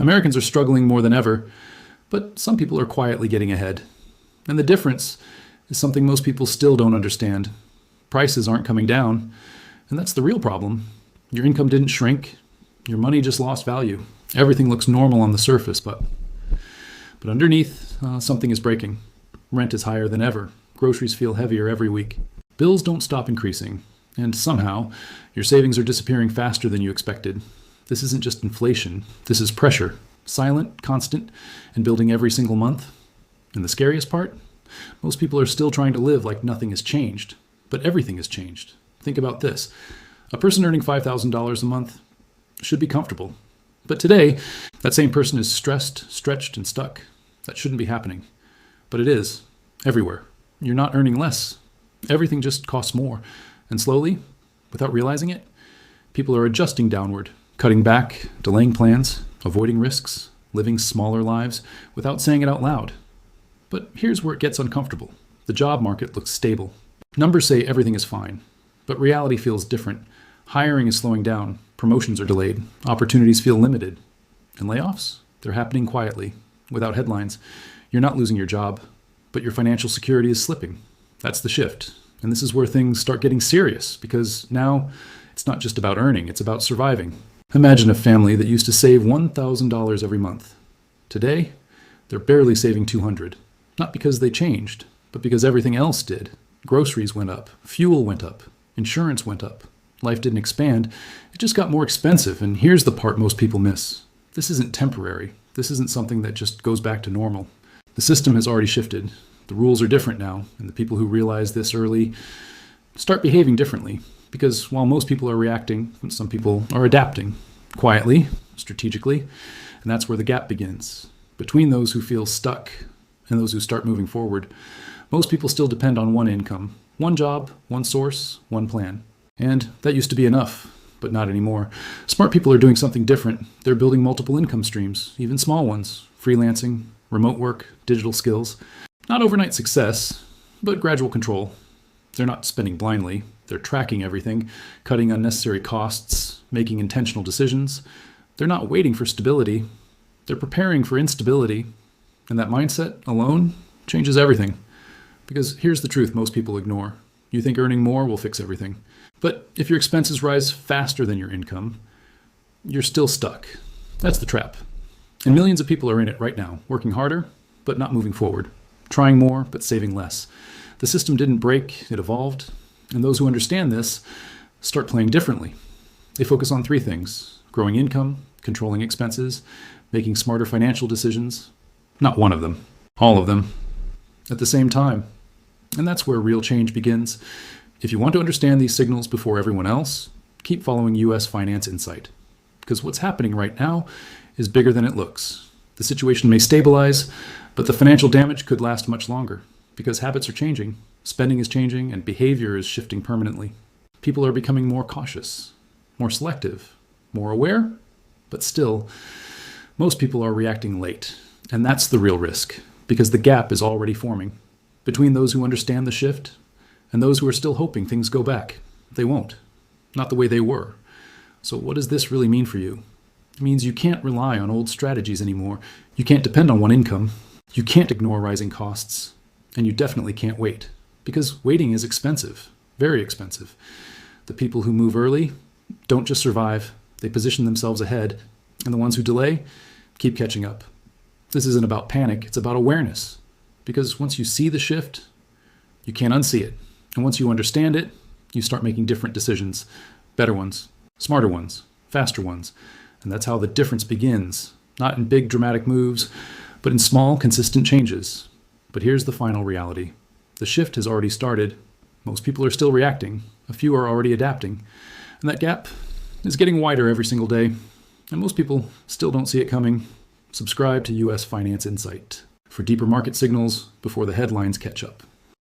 Americans are struggling more than ever, but some people are quietly getting ahead. And the difference is something most people still don't understand. Prices aren't coming down, and that's the real problem. Your income didn't shrink. Your money just lost value. Everything looks normal on the surface, but underneath, something is breaking. Rent is higher than ever. Groceries feel heavier every week. Bills don't stop increasing, and somehow your savings are disappearing faster than you expected. This isn't just inflation. This is pressure. Silent, constant, and building every single month. And the scariest part? Most people are still trying to live like nothing has changed, but everything has changed. Think about this. A person earning $5,000 a month should be comfortable. But today, that same person is stressed, stretched, and stuck. That shouldn't be happening. But it is, everywhere. You're not earning less. Everything just costs more. And slowly, without realizing it, people are adjusting downward, cutting back, delaying plans, avoiding risks, living smaller lives without saying it out loud. But here's where it gets uncomfortable. The job market looks stable. Numbers say everything is fine, but reality feels different. Hiring is slowing down. Promotions are delayed. Opportunities feel limited. And layoffs? They're happening quietly, without headlines. You're not losing your job, but your financial security is slipping. That's the shift. And this is where things start getting serious, because now it's not just about earning, it's about surviving. Imagine a family that used to save $1,000 every month. Today, they're barely saving $200. Not because they changed, but because everything else did. Groceries went up, fuel went up, insurance went up. Life didn't expand, it just got more expensive, and here's the part most people miss. This isn't temporary. This isn't something that just goes back to normal. The system has already shifted. The rules are different now, and the people who realize this early start behaving differently. Because while most people are reacting, some people are adapting, quietly, strategically, and that's where the gap begins. Between those who feel stuck and those who start moving forward, most people still depend on one income, one job, one source, one plan. And that used to be enough, but not anymore. Smart people are doing something different. They're building multiple income streams, even small ones, freelancing, remote work, digital skills. Not overnight success, but gradual control. They're not spending blindly. They're tracking everything, cutting unnecessary costs, making intentional decisions. They're not waiting for stability. They're preparing for instability. And that mindset alone changes everything. Because here's the truth most people ignore. You think earning more will fix everything. But if your expenses rise faster than your income, you're still stuck. That's the trap. And millions of people are in it right now, working harder, but not moving forward. Trying more, but saving less. The system didn't break, it evolved. And those who understand this start playing differently. They focus on three things: growing income, controlling expenses, making smarter financial decisions. Not one of them, all of them, at the same time. And that's where real change begins. If you want to understand these signals before everyone else, keep following US Finance Insight. Because what's happening right now is bigger than it looks. The situation may stabilize, but the financial damage could last much longer. Because habits are changing, spending is changing, and behavior is shifting permanently. People are becoming more cautious, more selective, more aware, but still, most people are reacting late. And that's the real risk, because the gap is already forming between those who understand the shift and those who are still hoping things go back. They won't. Not the way they were. So what does this really mean for you? It means you can't rely on old strategies anymore. You can't depend on one income. You can't ignore rising costs. And you definitely can't wait. Because waiting is expensive. Very expensive. The people who move early don't just survive. They position themselves ahead. And the ones who delay keep catching up. This isn't about panic. It's about awareness. Because once you see the shift, you can't unsee it. And once you understand it, you start making different decisions. Better ones, smarter ones, faster ones. And that's how the difference begins. Not in big dramatic moves, but in small, consistent changes. But here's the final reality. The shift has already started. Most people are still reacting. A few are already adapting. And that gap is getting wider every single day. And most people still don't see it coming. Subscribe to US Finance Insight for deeper market signals before the headlines catch up.